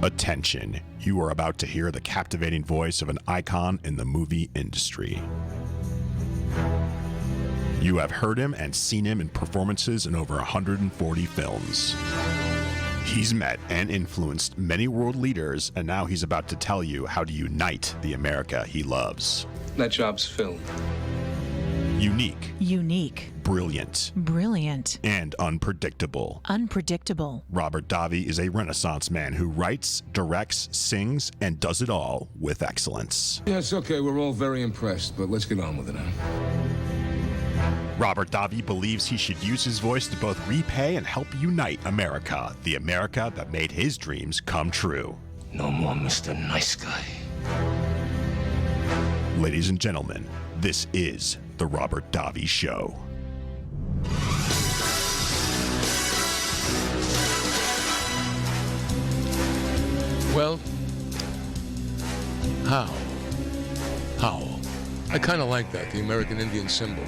Attention, you are about to hear the captivating voice of an icon in the movie industry. You have heard him and seen him in performances in over 140 films. He's met and influenced many world leaders, and now he's about to tell you how to unite the America he loves. That job's filled. Unique. Brilliant. And unpredictable. Robert Davi is a Renaissance man who writes, directs, sings, and does it all with excellence. Yeah, it's okay. We're all very impressed, but let's get on with it, huh? Robert Davi believes he should use his voice to both repay and help unite America, the America that made his dreams come true. No more Mr. Nice Guy. Ladies and gentlemen, this is The Robert Davi Show. Well, how? I kind of like that, the American Indian symbol.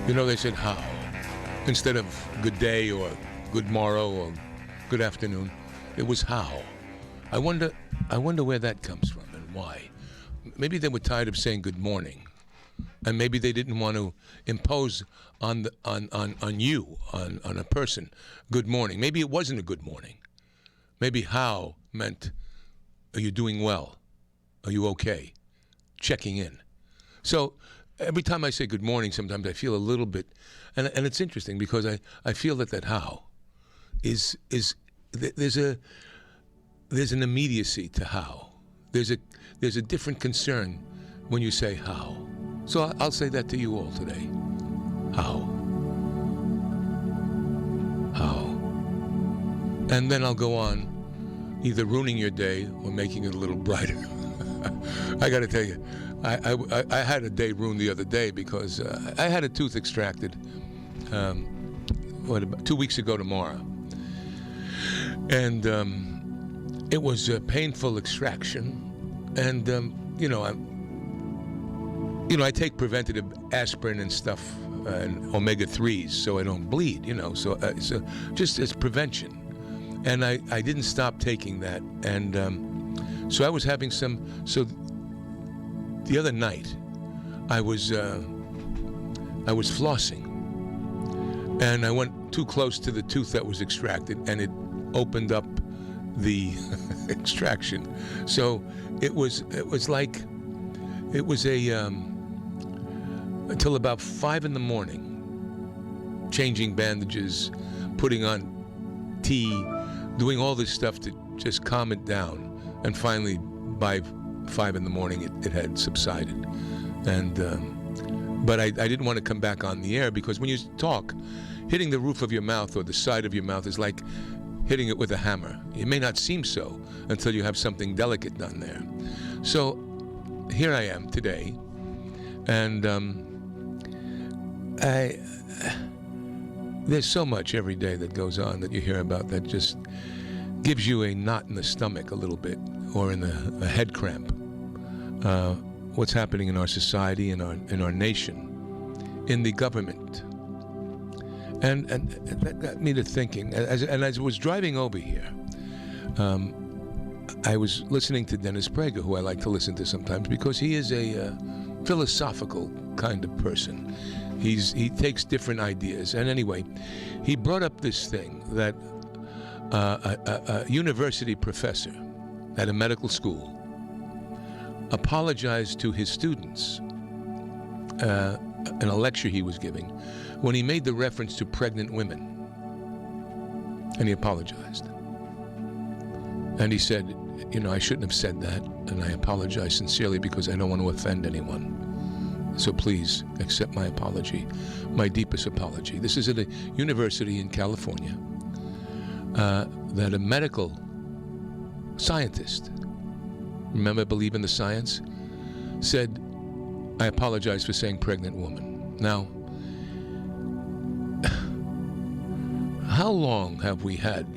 You know, they said how. Instead of good day or good morrow or good afternoon, it was how. I wonder where that comes from and why. Maybe they were tired of saying good morning, and maybe they didn't want to impose on a person good morning. Maybe it wasn't a good morning. Maybe how meant, are you doing well? Are you okay? Checking in. So every time I say good morning, sometimes I feel a little bit, and it's interesting because I feel that how is there's an immediacy to how. There's a different concern when you say how. So I'll say that to you all today. How. And then I'll go on either ruining your day or making it a little brighter. I got to tell you, I had a day ruined the other day because I had a tooth extracted 2 weeks ago tomorrow. And it was a painful extraction. And, I take preventative aspirin and stuff and omega-3s so I don't bleed, so just as prevention. And I didn't stop taking that. And so I was having so the other night I was flossing and I went too close to the tooth that was extracted and it opened up the extraction. So it was until about 5 a.m, changing bandages, putting on tea, doing all this stuff to just calm it down. And finally, by 5 a.m, it had subsided. And but I didn't want to come back on the air because when you talk, hitting the roof of your mouth or the side of your mouth is like hitting it with a hammer. It may not seem so until you have something delicate done there. So here I am today, and there's so much every day that goes on that you hear about that just gives you a knot in the stomach a little bit, or in a head cramp. What's happening in our society, in our nation, in the government. And that got me to thinking. As I was driving over here, I was listening to Dennis Prager, who I like to listen to sometimes because he is a philosophical kind of person. He takes different ideas. And anyway, he brought up this thing that a university professor at a medical school apologized to his students in a lecture he was giving when he made the reference to pregnant women. And he apologized. And he said, I shouldn't have said that, and I apologize sincerely because I don't want to offend anyone. So please accept my apology, my deepest apology. This is at a university in California that a medical scientist, remember, believe in the science, said, I apologize for saying pregnant woman. Now, how long have we had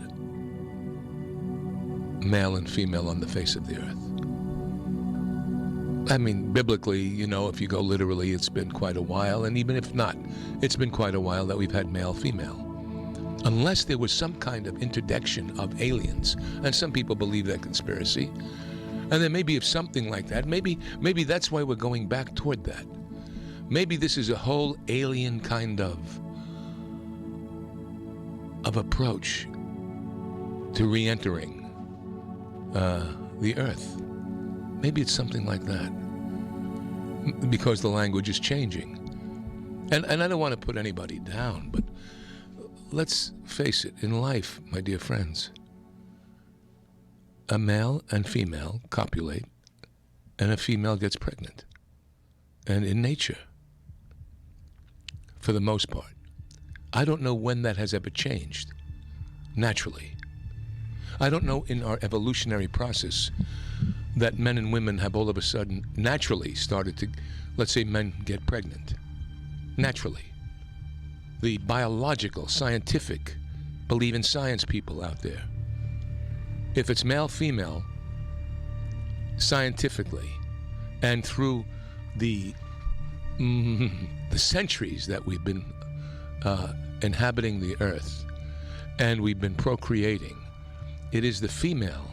male and female on the face of the earth? I mean, biblically, if you go literally, it's been quite a while. And even if not, it's been quite a while that we've had male-female unless there was some kind of interdiction of aliens, and some people believe that conspiracy, and then maybe if something like that, maybe that's why we're going back toward that. Maybe this is a whole alien kind of approach to re-entering the Earth. Maybe it's something like that, because the language is changing. And I don't want to put anybody down, but let's face it, in life, my dear friends, a male and female copulate, and a female gets pregnant. And in nature, for the most part, I don't know when that has ever changed, naturally. I don't know in our evolutionary process that men and women have all of a sudden naturally started to, let's say men get pregnant. Naturally. The biological, scientific, believe in science people out there. If it's male, female, scientifically, and through the centuries that we've been inhabiting the earth, and we've been procreating, it is the female,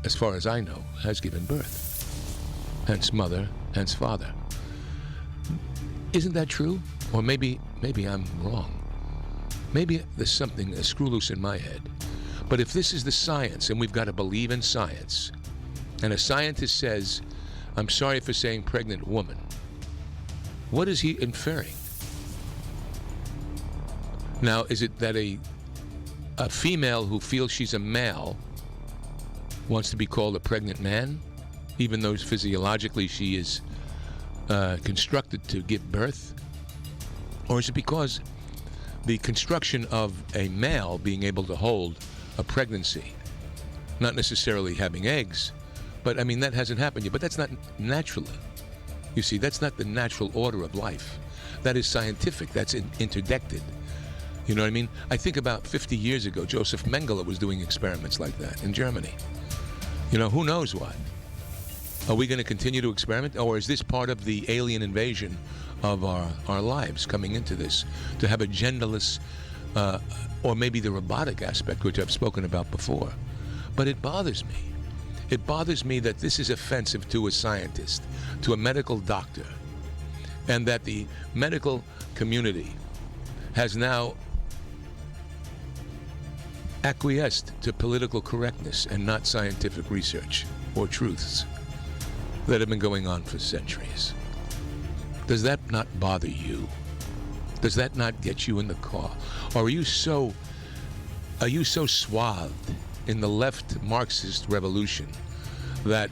as far as I know, has given birth. Hence mother, hence father. Isn't that true? Or maybe I'm wrong. Maybe there's something, a screw loose in my head. But if this is the science, and we've got to believe in science, and a scientist says, I'm sorry for saying pregnant woman, what is he inferring? Now, is it that a female who feels she's a male wants to be called a pregnant man, even though physiologically she is constructed to give birth? Or is it because the construction of a male being able to hold a pregnancy, not necessarily having eggs, but I mean, that hasn't happened yet, but that's not naturally. You see, that's not the natural order of life. That is scientific, that's interdicted. You know what I mean? I think about 50 years ago, Joseph Mengele was doing experiments like that in Germany. You know, who knows what? Are we going to continue to experiment? Or is this part of the alien invasion of our lives coming into this? To have a genderless, or maybe the robotic aspect, which I've spoken about before. But it bothers me. It bothers me that this is offensive to a scientist, to a medical doctor, and that the medical community has now acquiesced to political correctness and not scientific research or truths that have been going on for centuries. Does that not bother you? Does that not get you in the car? Or are you so swathed in the left Marxist revolution that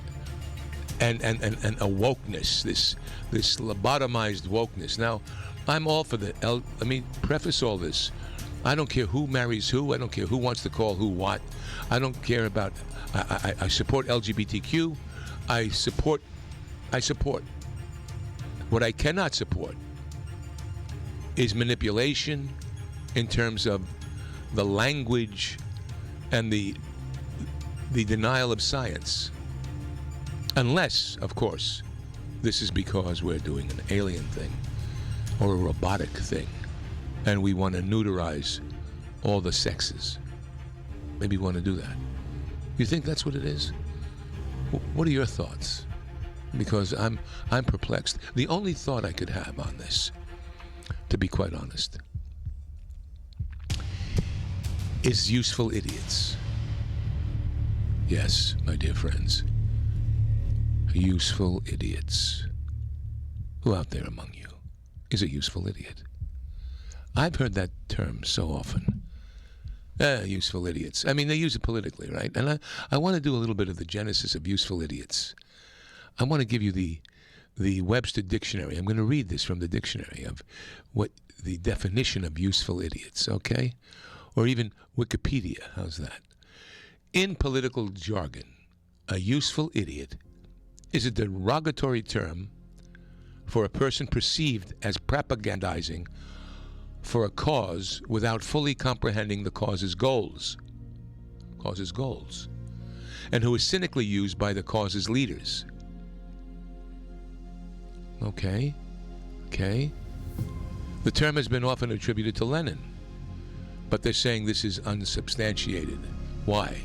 and a wokeness, this lobotomized wokeness? Now, I'm all for let me preface all this. I don't care who marries who. I don't care who wants to call who what. I don't care about. I support LGBTQ. I support. What I cannot support is manipulation in terms of the language and the denial of science. Unless, of course, this is because we're doing an alien thing or a robotic thing, and we want to neuterize all the sexes. Maybe we want to do that. You think that's what it is? What are your thoughts? Because I'm perplexed. The only thought I could have on this, to be quite honest, is useful idiots. Yes, my dear friends, useful idiots. Who out there among you is a useful idiot? I've heard that term so often. Useful idiots. I mean, they use it politically, right? And I want to do a little bit of the genesis of useful idiots. I want to give you the Webster Dictionary. I'm going to read this from the dictionary of what the definition of useful idiots, okay? Or even Wikipedia, how's that? In political jargon, a useful idiot is a derogatory term for a person perceived as propagandizing for a cause without fully comprehending the cause's goals, and who is cynically used by the cause's leaders. Okay. The term has been often attributed to Lenin, but they're saying this is unsubstantiated. Why?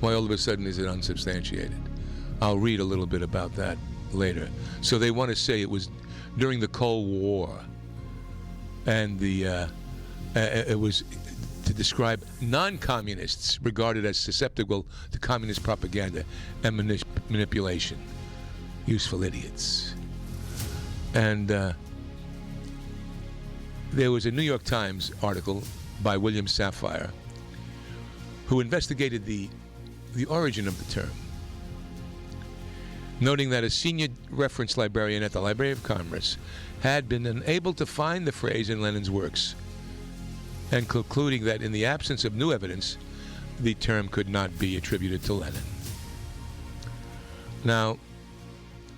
Why all of a sudden is it unsubstantiated? I'll read a little bit about that later. So they want to say it was during the Cold War, and it was to describe non-communists regarded as susceptible to communist propaganda and manipulation. Useful idiots. And there was a New York Times article by William Safire who investigated the origin of the term, noting that a senior reference librarian at the Library of Congress had been unable to find the phrase in Lenin's works, and concluding that in the absence of new evidence, the term could not be attributed to Lenin. Now,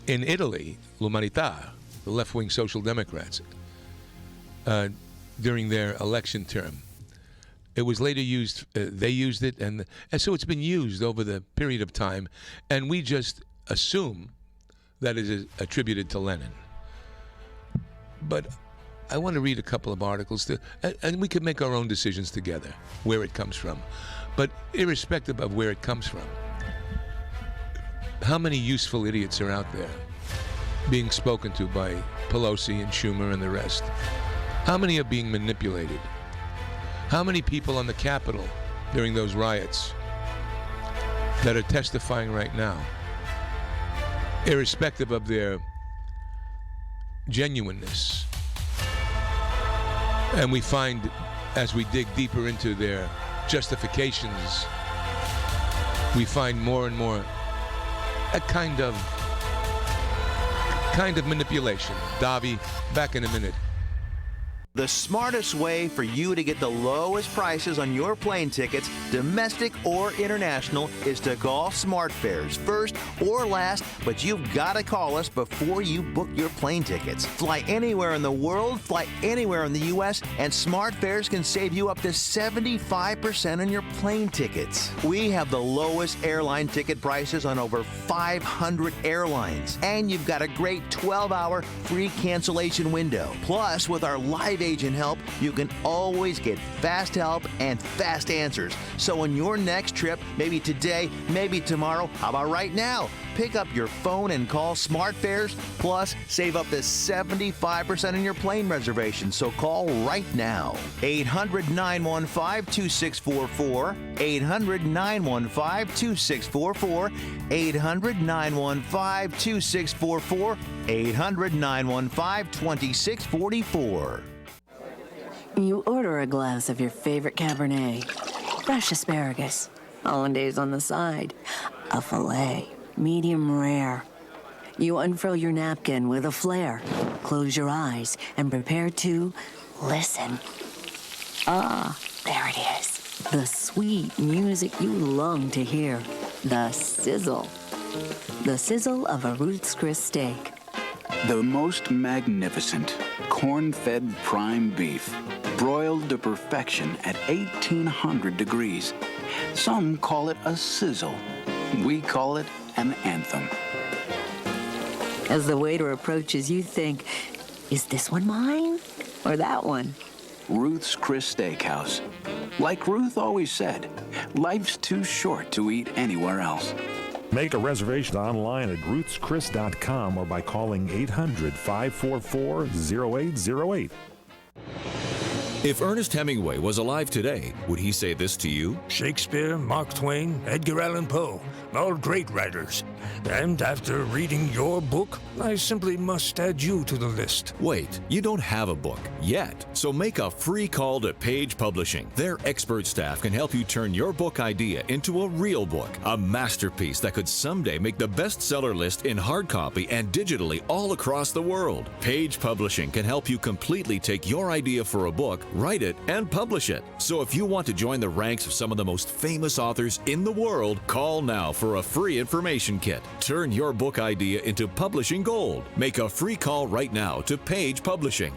in Italy, L'Umanità, the left-wing Social Democrats, during their election term, it was later used, they used it, and so it's been used over the period of time, and we just assume that it is attributed to Lenin. But I want to read a couple of articles, and we can make our own decisions together, where it comes from. But irrespective of where it comes from, how many useful idiots are out there being spoken to by Pelosi and Schumer and the rest? How many are being manipulated? How many people on the Capitol during those riots that are testifying right now, irrespective of their genuineness? And we find, as we dig deeper into their justifications, we find more and more a kind of manipulation. Davi, back in a minute. The smartest way for you to get the lowest prices on your plane tickets, domestic or international, is to call SmartFares. First or last, but you've got to call us before you book your plane tickets. Fly anywhere in the world, fly anywhere in the U.S., and SmartFares can save you up to 75% on your plane tickets. We have the lowest airline ticket prices on over 500 airlines, and you've got a great 12-hour free cancellation window. Plus, with our live agent help, you can always get fast help and fast answers. So on your next trip, maybe today, maybe tomorrow, how about right now? Pick up your phone and call SmartFares, plus save up to 75% on your plane reservation. So call right now. 800-915-2644. 800-915-2644. 800-915-2644. 800-915-2644. You order a glass of your favorite Cabernet, fresh asparagus, hollandaise on the side, a filet, medium rare. You unfurl your napkin with a flair, close your eyes, and prepare to listen. Ah, there it is. The sweet music you long to hear. The sizzle. The sizzle of a Ruth's Chris steak. The most magnificent corn-fed prime beef, broiled to perfection at 1,800 degrees. Some call it a sizzle. We call it an anthem. As the waiter approaches, you think, is this one mine or that one? Ruth's Chris Steakhouse. Like Ruth always said, life's too short to eat anywhere else. Make a reservation online at ruthschris.com or by calling 800-544-0808. If Ernest Hemingway was alive today, would he say this to you? Shakespeare, Mark Twain, Edgar Allan Poe, all great writers. And after reading your book, I simply must add you to the list. Wait, you don't have a book yet, so make a free call to Page Publishing. Their expert staff can help you turn your book idea into a real book, a masterpiece that could someday make the bestseller list in hard copy and digitally all across the world. Page Publishing can help you completely take your idea for a book, write it, and publish it. So if you want to join the ranks of some of the most famous authors in the world, call now for a free information kit. Turn your book idea into publishing gold. Make a free call right now to Page Publishing.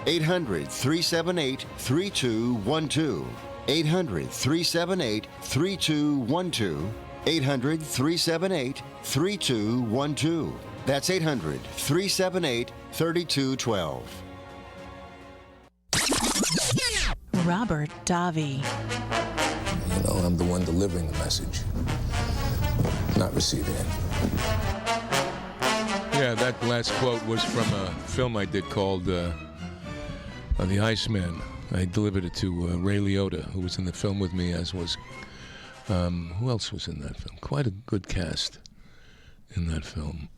800-378-3212. 800-378-3212. 800-378-3212. That's 800-378-3212. Robert Davi. You know, I'm the one delivering the message, not receiving it. Yeah, that last quote was from a film I did called The Iceman. I delivered it to Ray Liotta, who was in the film with me, as was... who else was in that film? Quite a good cast in that film.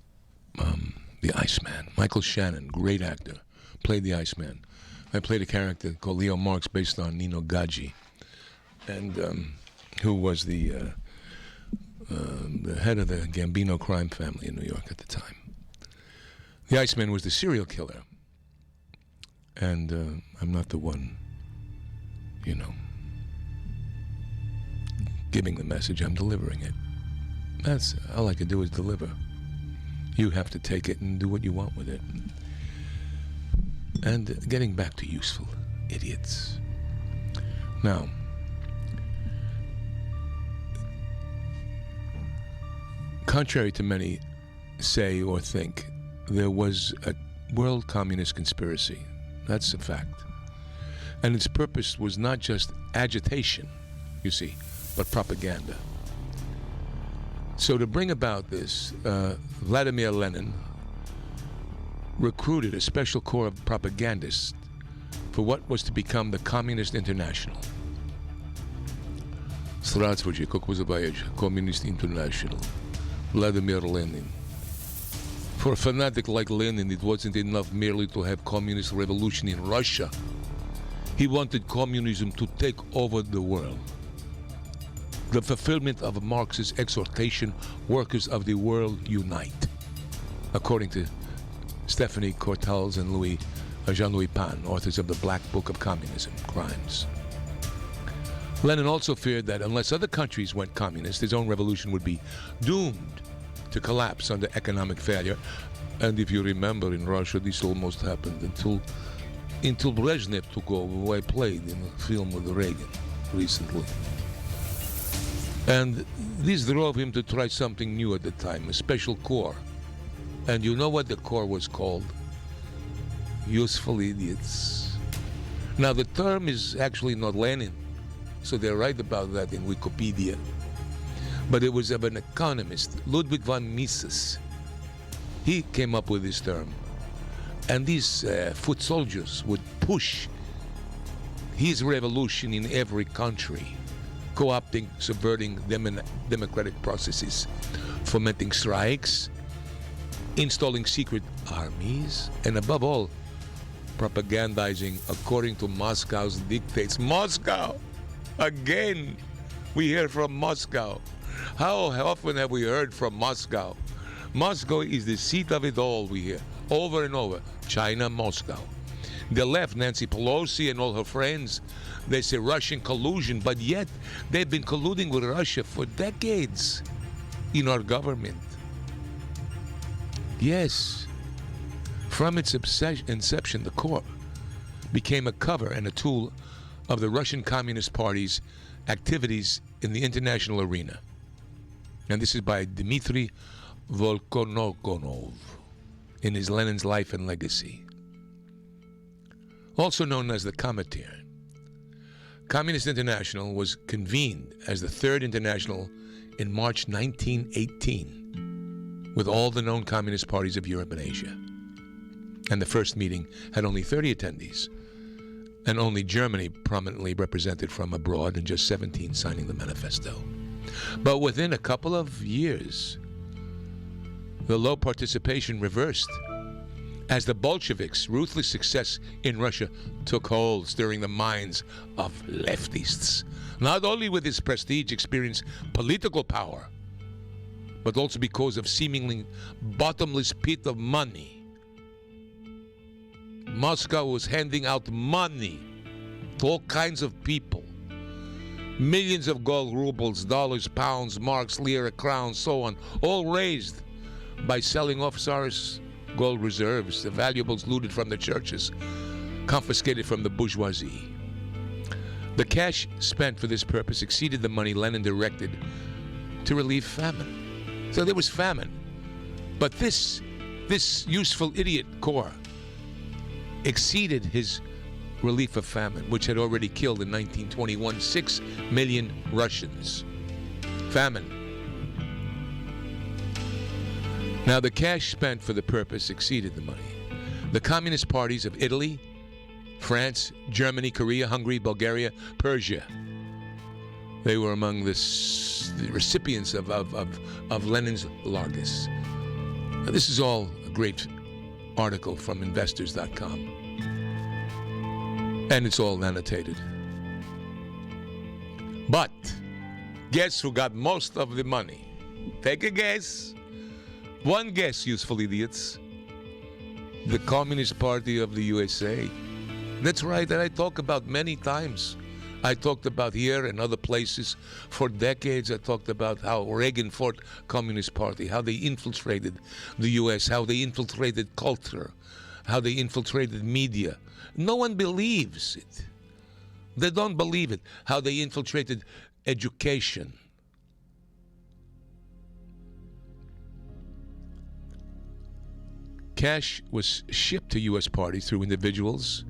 The Iceman. Michael Shannon, great actor, played the Iceman. I played a character called Leo Marx based on Nino Gaggi, and who was the head of the Gambino crime family in New York at the time. The Iceman was the serial killer, and I'm not the one, you know, giving the message. I'm delivering it. That's all I can do is deliver. You have to take it and do what you want with it. And getting back to useful idiots. Now, contrary to many say or think, there was a world communist conspiracy. That's a fact. And its purpose was not just agitation, you see, but propaganda. So to bring about this, Vladimir Lenin recruited a special corps of propagandists for what was to become the Communist International. Здравствуйте, как вы называете? Communist International. Vladimir Lenin. For a fanatic like Lenin, it wasn't enough merely to have communist revolution in Russia. He wanted communism to take over the world. The fulfillment of Marx's exhortation, workers of the world unite. According to Stephanie Cortels and Jean-Louis Pan, authors of the Black Book of Communism, Crimes. Lenin also feared that unless other countries went communist, his own revolution would be doomed to collapse under economic failure. And if you remember, in Russia, this almost happened until Brezhnev took over, who I played in a film with Reagan recently. And this drove him to try something new at the time, a special corps. And you know what the corps was called? Useful idiots. Now, the term is actually not Lenin, so they're right about that in Wikipedia. But it was of an economist, Ludwig von Mises. He came up with this term. And these foot soldiers would push his revolution in every country, co-opting, subverting democratic processes, fomenting strikes, installing secret armies, and above all, propagandizing according to Moscow's dictates. Moscow! Again, we hear from Moscow. How often have we heard from Moscow? Moscow is the seat of it all, we hear, over and over. China, Moscow. The left, Nancy Pelosi and all her friends, they say Russian collusion, but yet they've been colluding with Russia for decades in our government. Yes. From its inception, the Corps became a cover and a tool of the Russian Communist Party's activities in the international arena. And this is by Dmitry Volkonogonov in his Lenin's Life and Legacy. Also known as the Comintern. Communist International was convened as the Third International in March 1918 with all the known communist parties of Europe and Asia. And the first meeting had only 30 attendees, and only Germany prominently represented from abroad, and just 17 signing the manifesto. But within a couple of years, the low participation reversed as the Bolsheviks' ruthless success in Russia took hold, stirring the minds of leftists. Not only with its prestige, experience, political power, but also because of seemingly bottomless pit of money. Moscow was handing out money to all kinds of people. Millions of gold rubles, dollars, pounds, marks, lira, crowns, so on, all raised by selling off Tsar's gold reserves, the valuables looted from the churches, confiscated from the bourgeoisie. The cash spent for this purpose exceeded the money Lenin directed to relieve famine. So there was famine. But this useful idiot corps exceeded his relief of famine, which had already killed in 1921 6 million Russians. Famine. Now, the cash spent for the purpose exceeded the money. The communist parties of Italy, France, Germany, Korea, Hungary, Bulgaria, Persia, they were among the recipients of Lenin's Largus. Now, this is all a great article from investors.com. And it's all annotated. But guess who got most of the money? Take a guess. One guess, useful idiots. The Communist Party of the USA. That's right, that I talk about many times. I talked about here and other places for decades. I talked about how Reagan fought Communist Party, how they infiltrated the U.S., how they infiltrated culture, how they infiltrated media. No one believes it. They don't believe it. How they infiltrated education. Cash was shipped to U.S. parties through individuals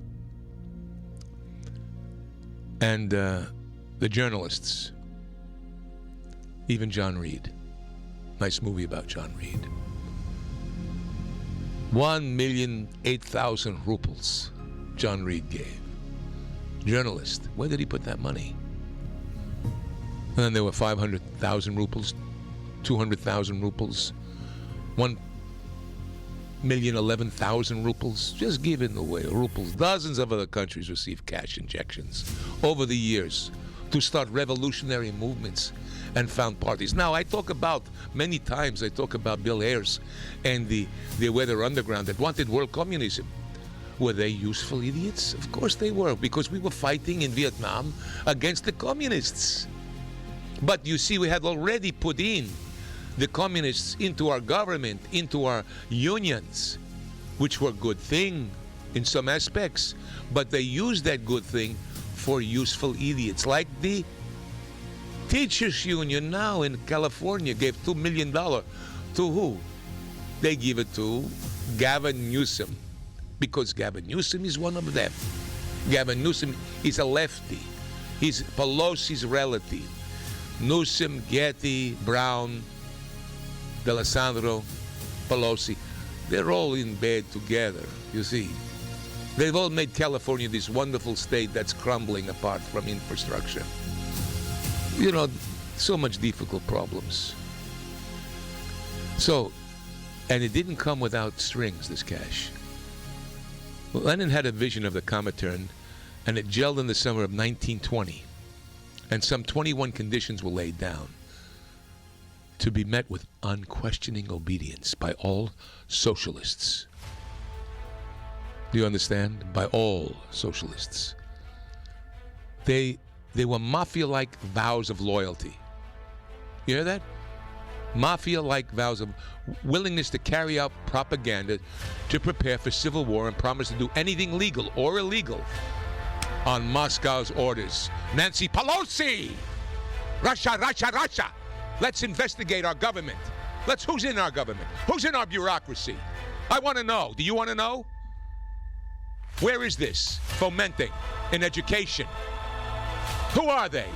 and the journalists. Even John Reed. Nice movie about John Reed. 1,008,000 rubles John Reed gave. Journalist. Where did he put that money? And then there were 500,000 rubles, 200,000 rubles, 1,011,000 rubles, just giving away rubles. Dozens of other countries received cash injections over the years to start revolutionary movements and found parties. Now, I talk about, many times, I talk about Bill Ayers and the Weather Underground that wanted world communism. Were they useful idiots? Of course they were, because we were fighting in Vietnam against the communists. But you see, we had already put in the communists into our government, into our unions, which were a good thing in some aspects, but they used that good thing for useful idiots, like the teachers union now in California gave $2 million to who? They give it to Gavin Newsom, because Gavin Newsom is one of them. Gavin Newsom is a lefty. He's Pelosi's relative. Newsom, Getty, Brown, D'Alessandro, Pelosi, they're all in bed together, you see. They've all made California this wonderful state that's crumbling apart from infrastructure. You know, so much difficult problems. So, and it didn't come without strings, this cash. Lenin had a vision of the Comintern, and it gelled in the summer of 1920. And some 21 conditions were laid down to be met with unquestioning obedience by all socialists. Do you understand? By all socialists. They were mafia-like vows of loyalty. You hear that? Mafia-like vows of willingness to carry out propaganda to prepare for civil war and promise to do anything legal or illegal on Moscow's orders. Nancy Pelosi! Russia, Russia, Russia! Let's investigate our government. Who's in our government? Who's in our bureaucracy? I want to know. Do you want to know? Where is this fomenting in education? Who are they?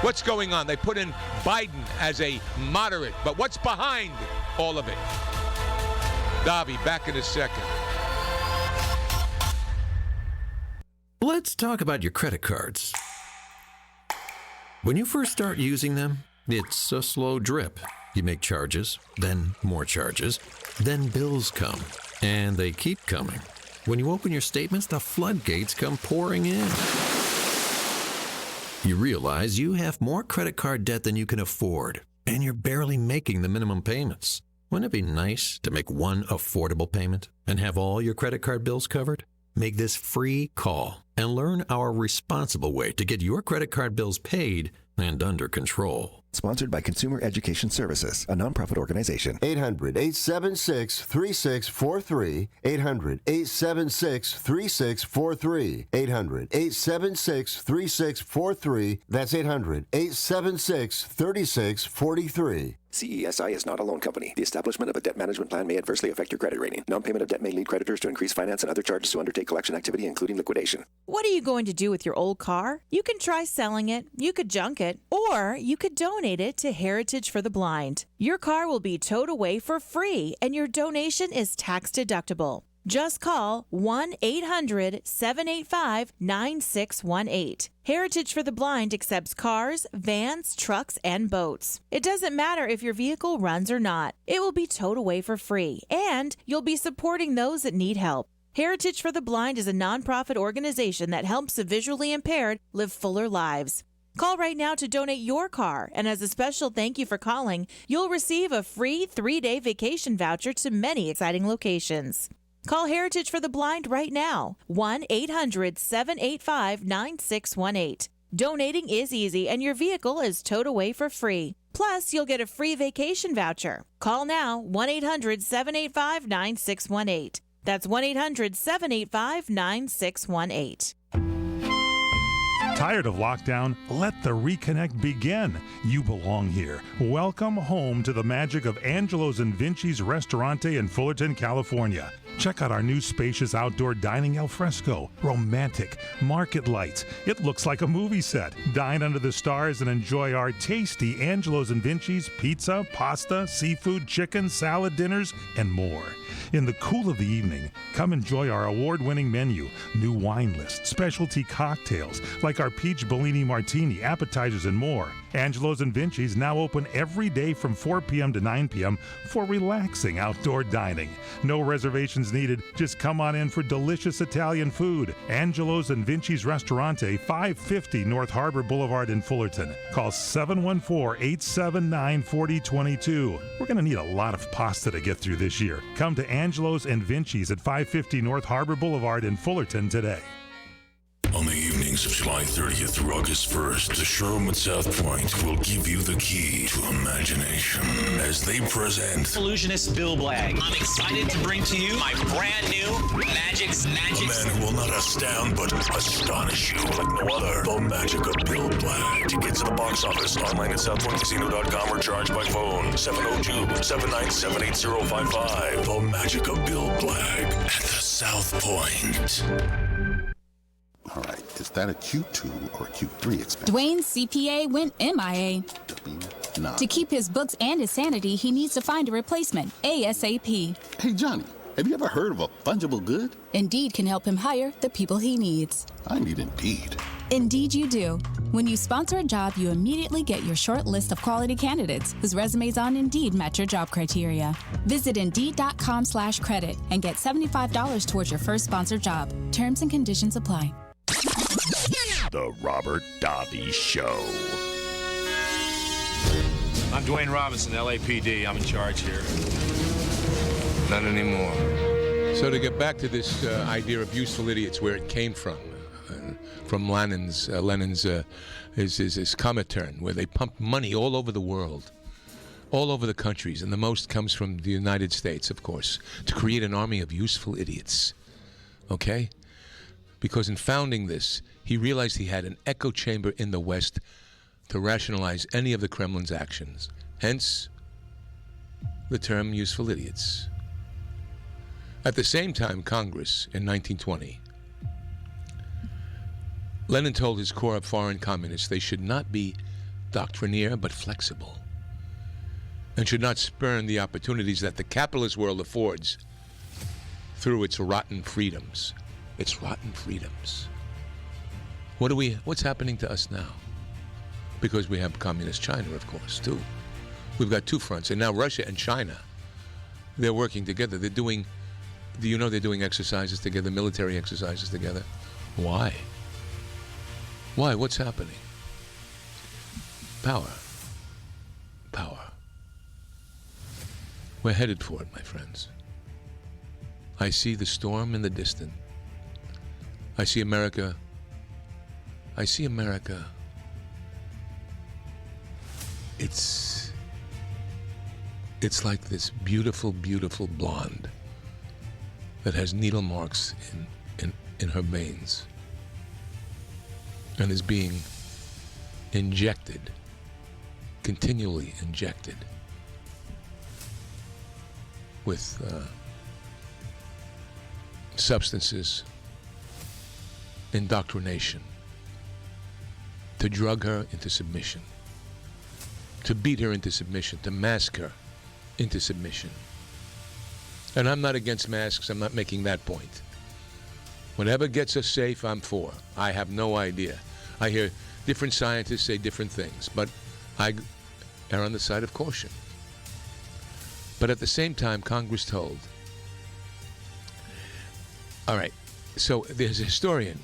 What's going on? They put in Biden as a moderate, but what's behind all of it? Davi, back in a second. Let's talk about your credit cards. When you first start using them, it's a slow drip. You make charges, then more charges, then bills come, and they keep coming. When you open your statements, the floodgates come pouring in. You realize you have more credit card debt than you can afford, and you're barely making the minimum payments. Wouldn't it be nice to make one affordable payment and have all your credit card bills covered? Make this free call and learn our responsible way to get your credit card bills paid and under control. Sponsored by Consumer Education Services, a nonprofit organization. 800-876-3643. 800-876-3643. 800-876-3643. That's 800-876-3643. CESI is not a loan company. The establishment of a debt management plan may adversely affect your credit rating. Non-payment of debt may lead creditors to increase finance and other charges to undertake collection activity, including liquidation. What are you going to do with your old car? You can try selling it, you could junk it, or you could donate it to Heritage for the Blind. Your car will be towed away for free, and your donation is tax deductible. Just call 1-800-785-9618. Heritage for the Blind accepts cars, vans, trucks, and boats. It doesn't matter if your vehicle runs or not. It will be towed away for free, and you'll be supporting those that need help. Heritage for the Blind is a nonprofit organization that helps the visually impaired live fuller lives. Call right now to donate your car, and as a special thank you for calling, you'll receive a free 3-day vacation voucher to many exciting locations. Call Heritage for the Blind right now, 1-800-785-9618. Donating is easy, and your vehicle is towed away for free. Plus, you'll get a free vacation voucher. Call now, 1-800-785-9618. That's 1-800-785-9618. Tired of lockdown? Let the reconnect begin. You belong here. Welcome home to the magic of Angelo's and Vinci's Restaurante in Fullerton, California. Check out our new spacious outdoor dining al fresco. Romantic, market lights. It looks like a movie set. Dine under the stars and enjoy our tasty Angelo's and Vinci's pizza, pasta, seafood, chicken, salad dinners, and more. In the cool of the evening, come enjoy our award-winning menu, new wine list, specialty cocktails like our peach Bellini martini, appetizers, and more. Angelo's and Vinci's now open every day from 4 p.m. to 9 p.m. for relaxing outdoor dining. No reservations needed. Just come on in for delicious Italian food. Angelo's and Vinci's Restaurante, 550 North Harbor Boulevard in Fullerton. Call 714-879-4022. We're going to need a lot of pasta to get through this year. Come to Angelo's and Vinci's at 550 North Harbor Boulevard in Fullerton today. On the evenings of July 30th through August 1st, the showroom at South Point will give you the key to imagination as they present illusionist Bill Blagg. I'm excited to bring to you my brand new Magic. A man who will not astound but astonish you like no other. The Magic of Bill Blagg. Tickets at the box office, online at southpointcasino.com or charged by phone 702-797-8055. The Magic of Bill Blagg at the South Point. All right, is that a Q2 or a Q3 expense? Dwayne's CPA went MIA. Nah. To keep his books and his sanity, he needs to find a replacement, ASAP. Hey, Johnny, have you ever heard of a fungible good? Indeed can help him hire the people he needs. I need Indeed. Indeed you do. When you sponsor a job, you immediately get your short list of quality candidates whose resumes on Indeed match your job criteria. Visit Indeed.com/credit and get $75 towards your first sponsored job. Terms and conditions apply. The Robert Davi Show. I'm Dwayne Robinson, LAPD. I'm in charge here. Not anymore. So to get back to this idea of useful idiots, where it came from Lenin's his Comintern, where they pump money all over the world, all over the countries, and the most comes from the United States, of course, to create an army of useful idiots. Okay? Because in founding this, he realized he had an echo chamber in the West to rationalize any of the Kremlin's actions. Hence, the term useful idiots. At the same time, Congress, in 1920, Lenin told his core of foreign communists they should not be doctrinaire but flexible, and should not spurn the opportunities that the capitalist world affords through its rotten freedoms. Its rotten freedoms. What's happening to us now? Because we have communist China, of course, too. We've got two fronts, and now Russia and China, they're working together. They're doing exercises together, military exercises together. Why? Why? What's happening? Power. Power. We're headed for it, my friends. I see the storm in the distance. I see America I see America. It's like this beautiful, beautiful blonde that has needle marks in her veins and is being injected, continually injected with substances, indoctrination, to drug her into submission, to beat her into submission, to mask her into submission. And I'm not against masks. I'm not making that point. Whatever gets us safe, I'm for. I have no idea. I hear different scientists say different things, but I err on the side of caution. But at the same time, Congress told. All right, so there's a historian,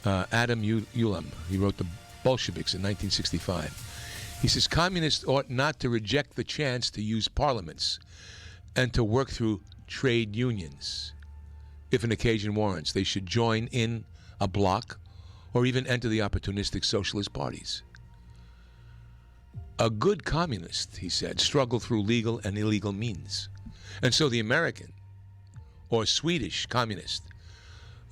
Adam Ulam. He wrote The Bolsheviks in 1965. He says, communists ought not to reject the chance to use parliaments and to work through trade unions. If an occasion warrants, they should join in a bloc or even enter the opportunistic socialist parties. A good communist, he said, struggled through legal and illegal means. And so the American or Swedish communist,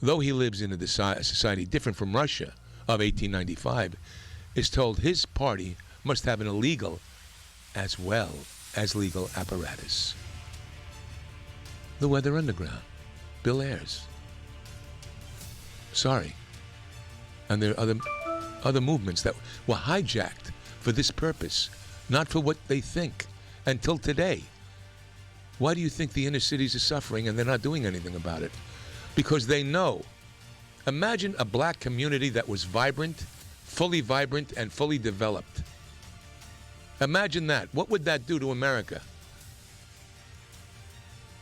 though he lives in a society different from Russia of 1895, is told his party must have an illegal as well as legal apparatus. The Weather Underground, Bill Ayers. Sorry. And there are other movements that were hijacked for this purpose, not for what they think, until today. Why do you think the inner cities are suffering and they're not doing anything about it? Because they know. Imagine a black community that was vibrant and fully developed. Imagine that. What would that do to America?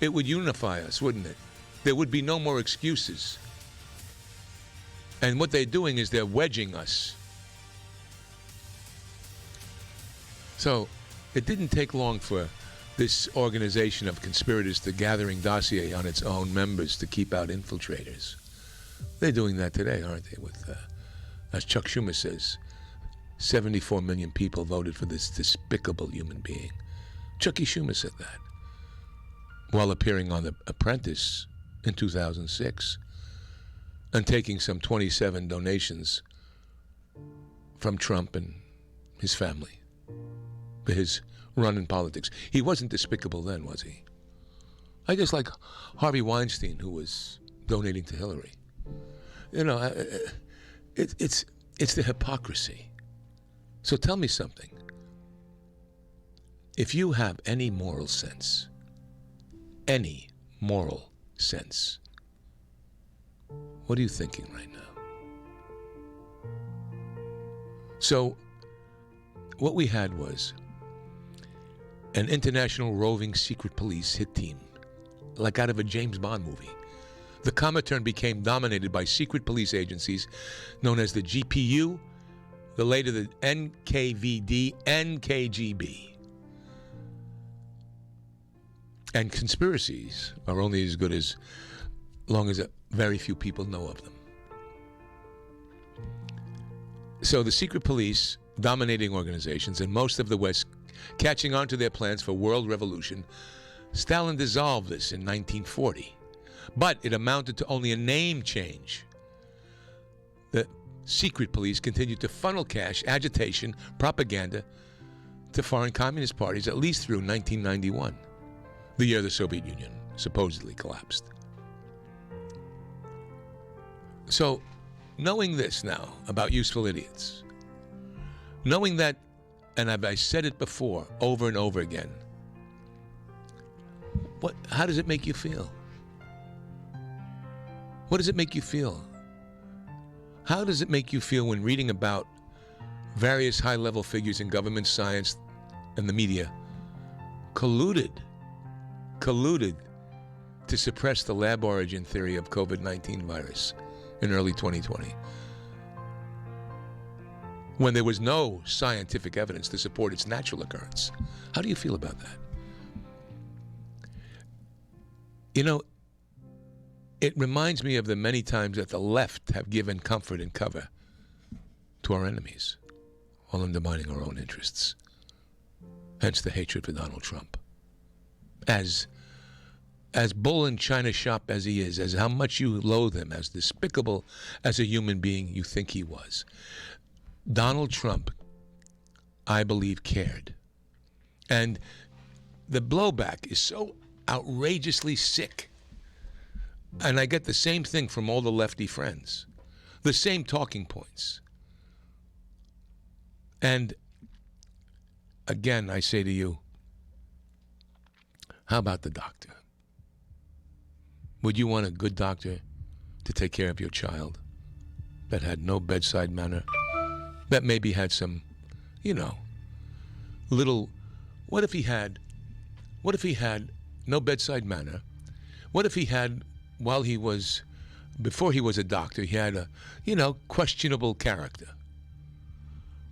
It would unify us, wouldn't it? There would be no more excuses. And what they're doing is they're wedging us. So it didn't take long for this organization of conspirators to gathering dossier on its own members to keep out infiltrators. They're doing that today, aren't they? With, as Chuck Schumer says, 74 million people voted for this despicable human being. Chucky Schumer said that while appearing on The Apprentice in 2006 and taking some 27 donations from Trump and his family for his run in politics. He wasn't despicable then, was he? I guess like Harvey Weinstein, who was donating to Hillary. You know, it's the hypocrisy. So tell me something. If you have any moral sense, what are you thinking right now? So what we had was an international roving secret police hit team, like out of a James Bond movie. The Comintern became dominated by secret police agencies known as the GPU, the later the NKVD, and KGB. And conspiracies are only as good as long as very few people know of them. So the secret police, dominating organizations, and most of the West catching on to their plans for world revolution, Stalin dissolved this in 1940. But it amounted to only a name change. The secret police continued to funnel cash, agitation, propaganda to foreign communist parties at least through 1991, the year the Soviet Union supposedly collapsed. So, knowing this now about useful idiots, knowing that, and I said it before, over and over again, how does it make you feel? What does it make you feel? How does it make you feel when reading about various high-level figures in government, science, and the media colluded to suppress the lab origin theory of COVID-19 virus in early 2020, when there was no scientific evidence to support its natural occurrence? How do you feel about that? You know, it reminds me of the many times that the left have given comfort and cover to our enemies while undermining our own interests. Hence the hatred for Donald Trump. As bull in China shop as he is, as how much you loathe him, as despicable as a human being you think he was, Donald Trump, I believe, cared. And the blowback is so outrageously sick. And I get the same thing from all the lefty friends. The same talking points. And again, I say to you, how about the doctor? Would you want a good doctor to take care of your child that had no bedside manner, that maybe had some, little, what if he had no bedside manner? What if he had, before he was a doctor, he had a, questionable character?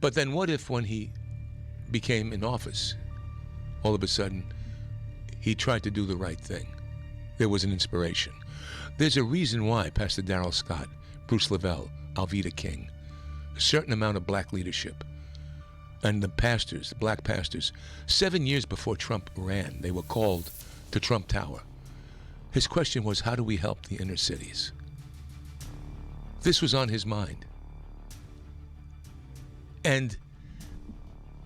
But then what if when he became in office, all of a sudden, he tried to do the right thing? There was an inspiration. There's a reason why Pastor Darrell Scott, Bruce Lavelle, Alveda King, a certain amount of black leadership, and the pastors, the black pastors, 7 years before Trump ran, they were called to Trump Tower. His question was, how do we help the inner cities? This was on his mind. And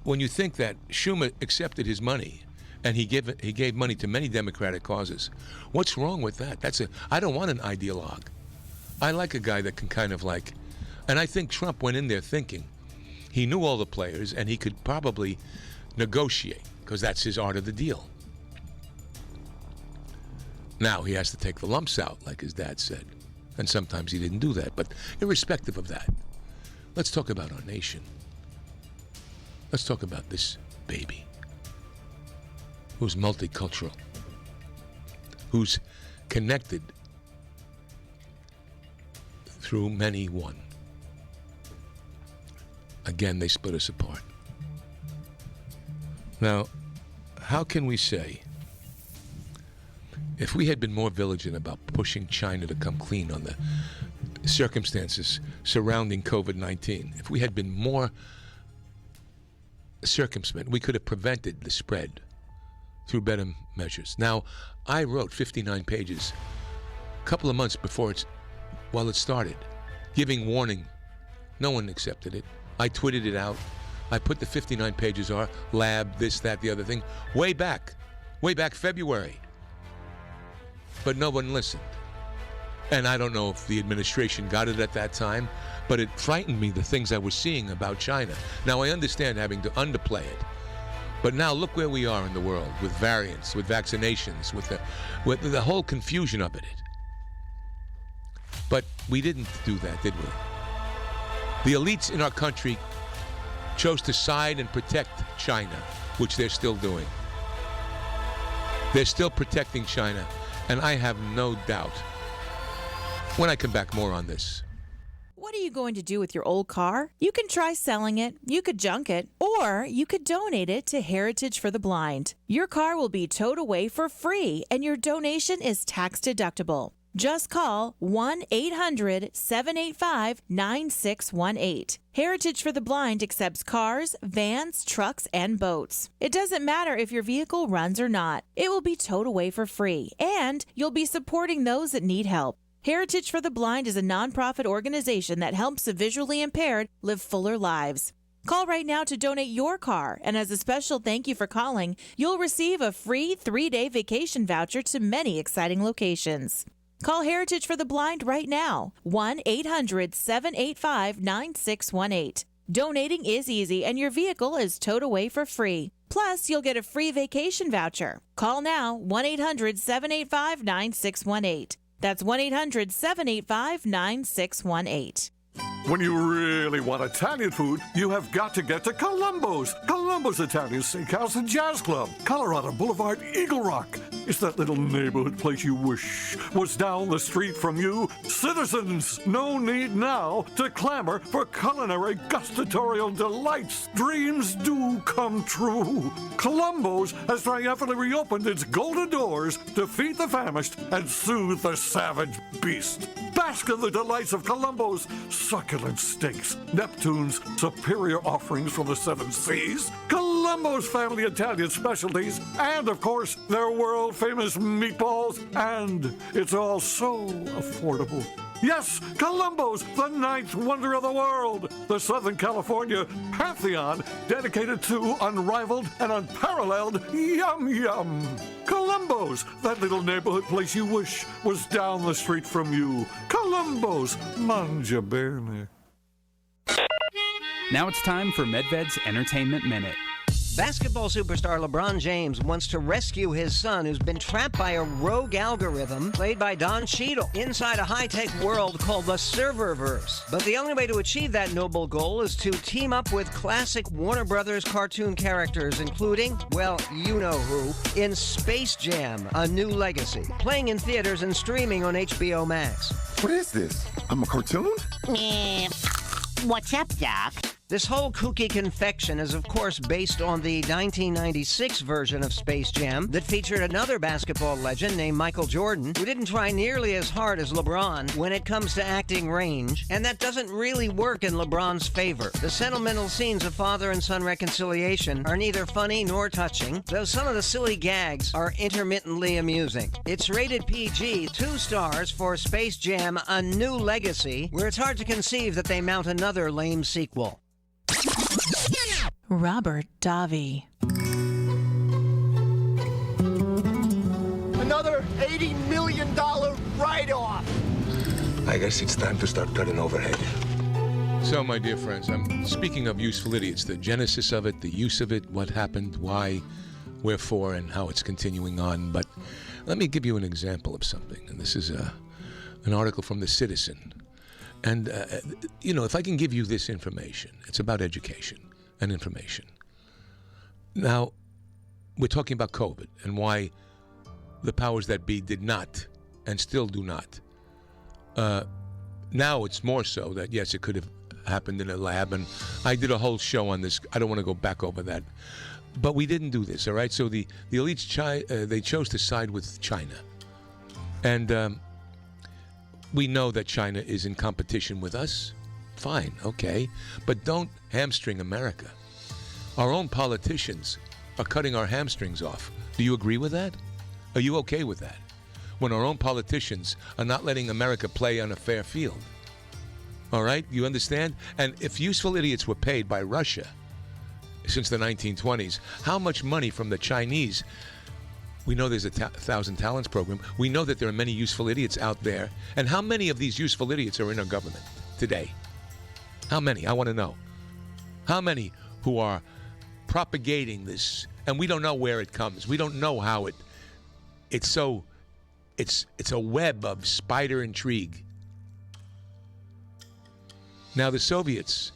when you think that Schumer accepted his money and he gave money to many Democratic causes, what's wrong with that? I don't want an ideologue. I like a guy that can and I think Trump went in there thinking he knew all the players and he could probably negotiate, because that's his art of the deal. Now he has to take the lumps out, like his dad said. And sometimes he didn't do that. But irrespective of that, let's talk about our nation. Let's talk about this baby who's multicultural, who's connected through many one. Again, they split us apart. Now, how can we say, if we had been more vigilant about pushing China to come clean on the circumstances surrounding COVID-19, if we had been more circumspect, we could have prevented the spread through better measures. Now, I wrote 59 pages a couple of months while it started, giving warning. No one accepted it. I tweeted it out. I put the 59 pages are lab, this, that, the other thing, way back February. But no one listened. And I don't know if the administration got it at that time, but it frightened me, the things I was seeing about China. Now, I understand having to underplay it. But now look where we are in the world with variants, with vaccinations, with the whole confusion of it. But we didn't do that, did we? The elites in our country chose to side and protect China, which they're still doing. They're still protecting China, and I have no doubt. When I come back, more on this. What are you going to do with your old car? You can try selling it, you could junk it, or you could donate it to Heritage for the Blind. Your car will be towed away for free, and your donation is tax deductible. Just call 1-800-785-9618. Heritage for the Blind accepts cars, vans, trucks, and boats. It doesn't matter if your vehicle runs or not. It will be towed away for free, and you'll be supporting those that need help. Heritage for the Blind is a nonprofit organization that helps the visually impaired live fuller lives. Call right now to donate your car, and as a special thank you for calling, you'll receive a free 3-day vacation voucher to many exciting locations. Call Heritage for the Blind right now, 1-800-785-9618. Donating is easy, and your vehicle is towed away for free. Plus, you'll get a free vacation voucher. Call now, 1-800-785-9618. That's 1-800-785-9618. When you really want Italian food, you have got to get to Columbo's. Columbo's Italian Steakhouse and Jazz Club, Colorado Boulevard, Eagle Rock. It's that little neighborhood place you wish was down the street from you. Citizens, no need now to clamor for culinary gustatorial delights. Dreams do come true. Columbo's has triumphantly reopened its golden doors to feed the famished and soothe the savage beast. Bask in the delights of Columbo's. Suck succulent steaks, Neptune's superior offerings from the seven seas, Columbo's family Italian specialties, and of course, their world-famous meatballs. And it's all so affordable. Yes, Columbo's, the ninth wonder of the world. The Southern California pantheon dedicated to unrivaled and unparalleled yum-yum. Columbo's, that little neighborhood place you wish was down the street from you. Columbo's, mangia bene. Now it's time for Medved's Entertainment Minute. Basketball superstar LeBron James wants to rescue his son who's been trapped by a rogue algorithm played by Don Cheadle inside a high-tech world called the Serververse. But the only way to achieve that noble goal is to team up with classic Warner Brothers cartoon characters, including, well, you know who, in Space Jam: A New Legacy, playing in theaters and streaming on HBO Max. What is this? I'm a cartoon? What's up, Doc? This whole kooky confection is, of course, based on the 1996 version of Space Jam that featured another basketball legend named Michael Jordan, who didn't try nearly as hard as LeBron when it comes to acting range, and that doesn't really work in LeBron's favor. The sentimental scenes of father and son reconciliation are neither funny nor touching, though some of the silly gags are intermittently amusing. It's rated PG, 2 stars for Space Jam: A New Legacy, where it's hard to conceive that they mount another lame sequel. Robert Davi. Another $80 million write-off. I guess it's time to start cutting overhead. So, my dear friends, I'm speaking of useful idiots, the genesis of it, the use of it, what happened, why, wherefore, and how it's continuing on. But let me give you an example of something. And this is an article from The Citizen. And, if I can give you this information, it's about education and information. Now, we're talking about COVID and why the powers that be did not and still do not. Now it's more so that, yes, it could have happened in a lab, and I did a whole show on this. I don't want to go back over that. But we didn't do this, all right? So the elites, they chose to side with China. And we know that China is in competition with us. Fine, okay. But don't hamstring America. Our own politicians are cutting our hamstrings off. Do you agree with that? Are you okay with that? When our own politicians are not letting America play on a fair field. All right? You understand? And if useful idiots were paid by Russia since the 1920s, how much money from the Chinese? We know there's a 1,000 Talents program. We know that there are many useful idiots out there. And how many of these useful idiots are in our government today? How many? I want to know. How many who are propagating this? And we don't know where it comes. We don't know how it's a web of spider intrigue. Now, the Soviets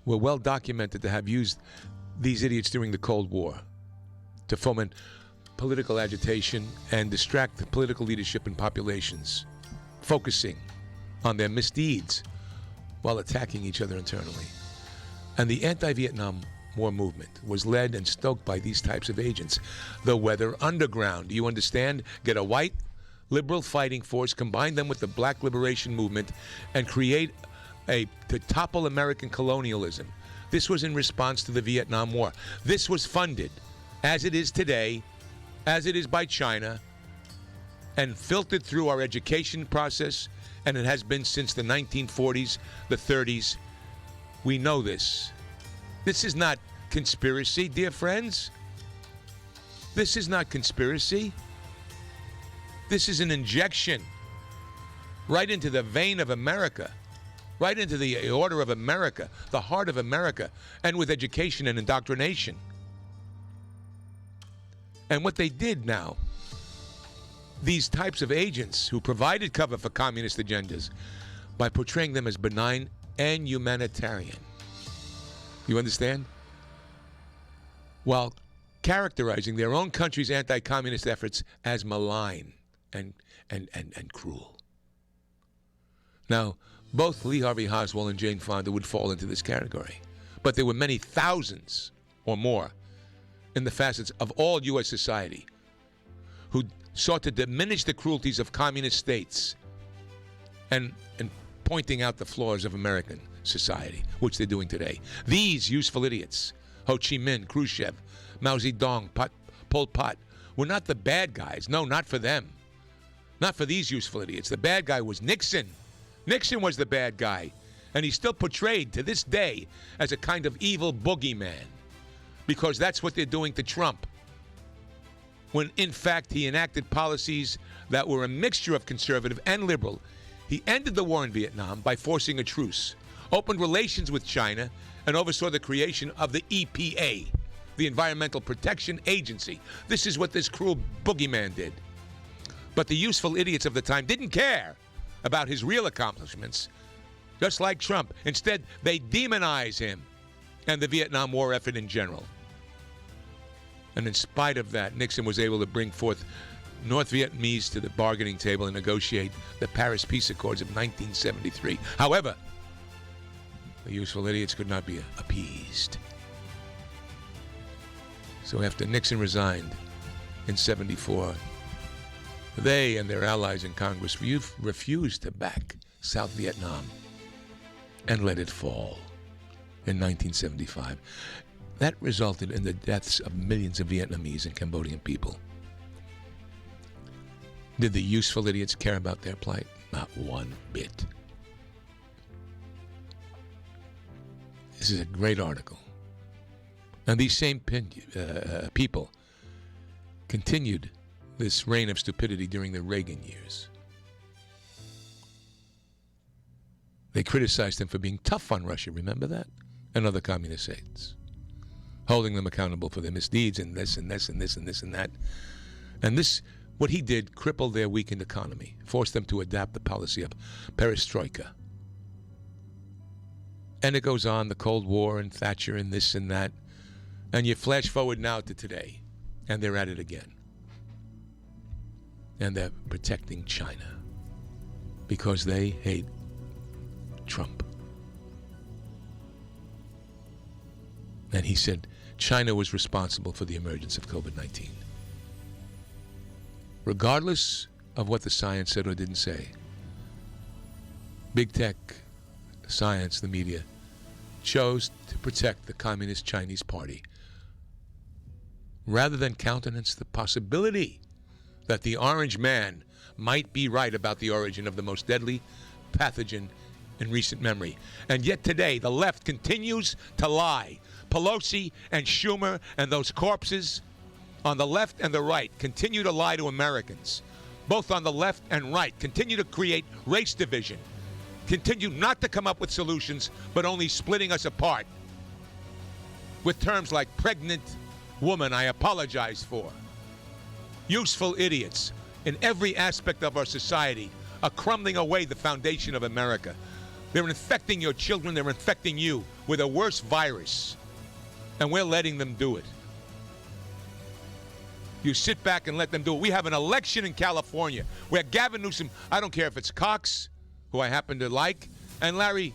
were well documented to have used these idiots during the Cold War to foment political agitation and distract the political leadership and populations, focusing on their misdeeds while attacking each other internally. And the anti-Vietnam War movement was led and stoked by these types of agents. The Weather Underground, do you understand? Get a white liberal fighting force, combine them with the black liberation movement, and create to topple American colonialism. This was in response to the Vietnam War. This was funded, as it is today, as it is by China, and filtered through our education process, and it has been since the 1940s, the 30s. We know this. This is not conspiracy, dear friends. This is not conspiracy. This is an injection right into the vein of America, right into the aorta of America, the heart of America, and with education and indoctrination. And what they did now, these types of agents who provided cover for communist agendas by portraying them as benign and humanitarian. You understand? While characterizing their own country's anti-communist efforts as malign and cruel. Now, both Lee Harvey Oswald and Jane Fonda would fall into this category. But there were many thousands or more in the facets of all U.S. society who sought to diminish the cruelties of communist states and pointing out the flaws of American society, which they're doing today. These useful idiots, Ho Chi Minh, Khrushchev, Mao Zedong, Pol Pot, were not the bad guys. No, not for them. Not for these useful idiots. The bad guy was Nixon. Nixon was the bad guy. And he's still portrayed to this day as a kind of evil boogeyman, because that's what they're doing to Trump. When, in fact, he enacted policies that were a mixture of conservative and liberal. He ended the war in Vietnam by forcing a truce, opened relations with China, and oversaw the creation of the EPA, the Environmental Protection Agency. This is what this cruel boogeyman did. But the useful idiots of the time didn't care about his real accomplishments, just like Trump. Instead, they demonize him and the Vietnam War effort in general. And in spite of that, Nixon was able to bring forth North Vietnamese to the bargaining table and negotiate the Paris Peace Accords of 1973. However, the useful idiots could not be appeased. So after Nixon resigned in 74, they and their allies in Congress refused to back South Vietnam and let it fall in 1975. That resulted in the deaths of millions of Vietnamese and Cambodian people. Did the useful idiots care about their plight? Not one bit. This is a great article. And these same people continued this reign of stupidity during the Reagan years. They criticized him for being tough on Russia, remember that? And other communist states, holding them accountable for their misdeeds and this and this and this and this and that. And this, what he did, crippled their weakened economy, forced them to adapt the policy of perestroika. And it goes on, the Cold War and Thatcher and this and that. And you flash forward now to today, and they're at it again. And they're protecting China because they hate Trump. And he said China was responsible for the emergence of COVID-19. Regardless of what the science said or didn't say, big tech, science, the media, chose to protect the Communist Chinese Party rather than countenance the possibility that the Orange Man might be right about the origin of the most deadly pathogen in recent memory. And yet today, the left continues to lie. Pelosi and Schumer and those corpses on the left and the right continue to lie to Americans. Both on the left and right continue to create race division, continue not to come up with solutions, but only splitting us apart. With terms like pregnant woman, I apologize for. Useful idiots in every aspect of our society are crumbling away the foundation of America. They're infecting your children, they're infecting you with a worse virus, and we're letting them do it. You sit back and let them do it. We have an election in California where Gavin Newsom, I don't care if it's Cox, who I happen to like, and Larry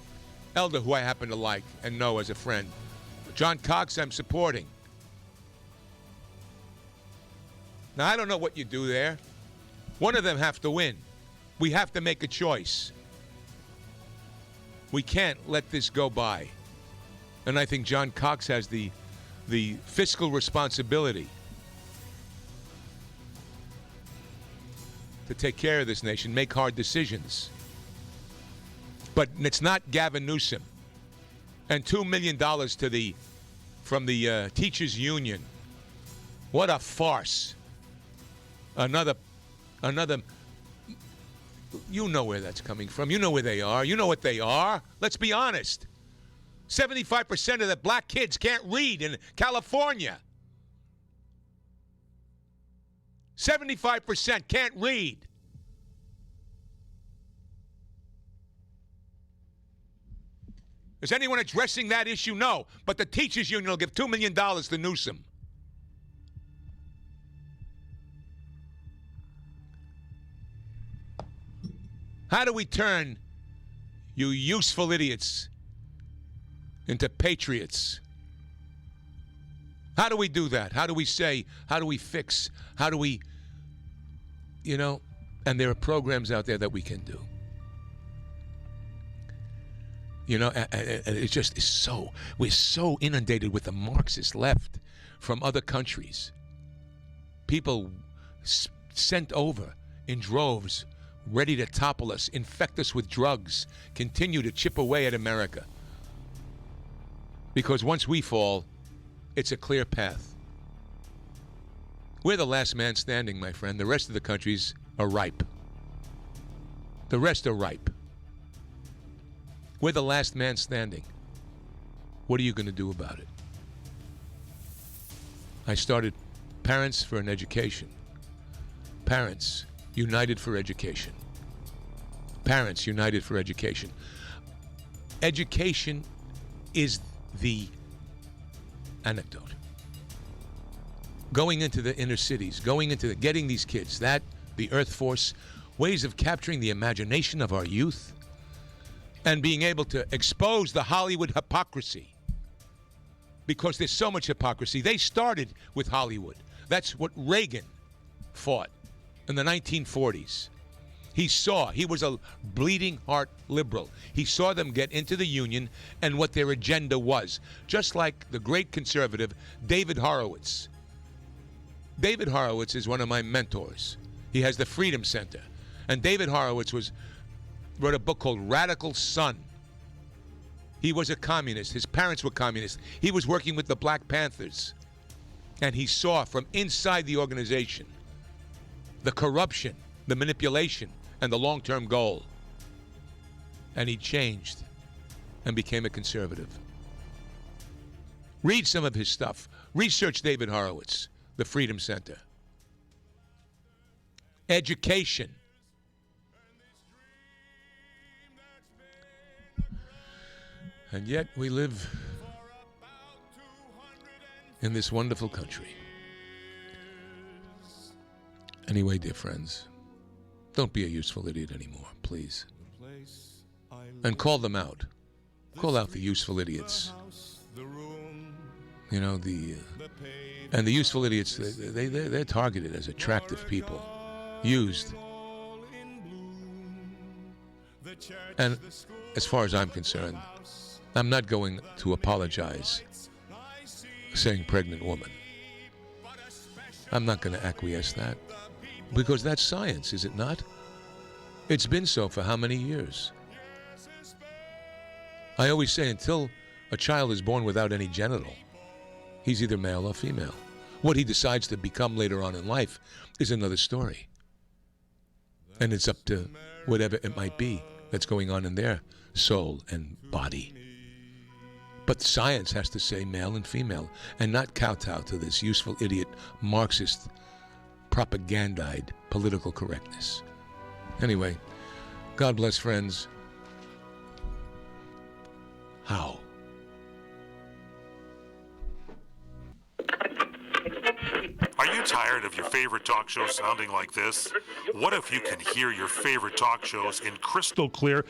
Elder, who I happen to like and know as a friend. John Cox, I'm supporting. Now, I don't know what you do there. One of them have to win. We have to make a choice. We can't let this go by. And I think John Cox has the fiscal responsibility to take care of this nation, make hard decisions. But it's not Gavin Newsom. And $2 million from the teachers union. What a farce. Another, you know where that's coming from. You know where they are. You know what they are. Let's be honest. 75% of the black kids can't read in California. 75% can't read. Is anyone addressing that issue? No. But the teachers union will give $2 million to Newsom. How do we turn you useful idiots into patriots? How do we do that? How do we say, how do we fix, how do we, and there are programs out there that we can do. You know, and it just is so, we're so inundated with the Marxist left from other countries. People sent over in droves, ready to topple us, infect us with drugs, continue to chip away at America. Because once we fall, it's a clear path. We're the last man standing, my friend. The rest of the countries are ripe. The rest are ripe. We're the last man standing. What are you going to do about it? I started Parents for an Education. Parents United for Education. Parents United for Education. Education is the anecdote. Going into the inner cities, getting these kids, the Earth Force, ways of capturing the imagination of our youth, and being able to expose the Hollywood hypocrisy. Because there's so much hypocrisy. They started with Hollywood. That's what Reagan fought in the 1940s. He was a bleeding heart liberal. He saw them get into the Union and what their agenda was. Just like the great conservative David Horowitz. David Horowitz is one of my mentors. He has the Freedom Center. And David Horowitz wrote a book called Radical Son. He was a communist. His parents were communists. He was working with the Black Panthers. And he saw from inside the organization the corruption, the manipulation, and the long-term goal. And he changed and became a conservative. Read some of his stuff. Research David Horowitz, the Freedom Center. Education. And yet we live in this wonderful country. Anyway, dear friends, don't be a useful idiot anymore, please. And call them out. Call out the useful idiots. You know, the useful idiots, they're targeted as attractive people, used. And as far as I'm concerned, I'm not going to apologize saying pregnant woman. I'm not going to acquiesce that. Because that's science, is it not? It's been so for how many years? I always say until a child is born without any genital, he's either male or female. What he decides to become later on in life is another story. And it's up to whatever it might be that's going on in their soul and body. But science has to say male and female and not kowtow to this useful idiot Marxist propagandized political correctness. Anyway, God bless, friends. How? Are you tired of your favorite talk show sounding like this? What if you could hear your favorite talk shows in crystal clear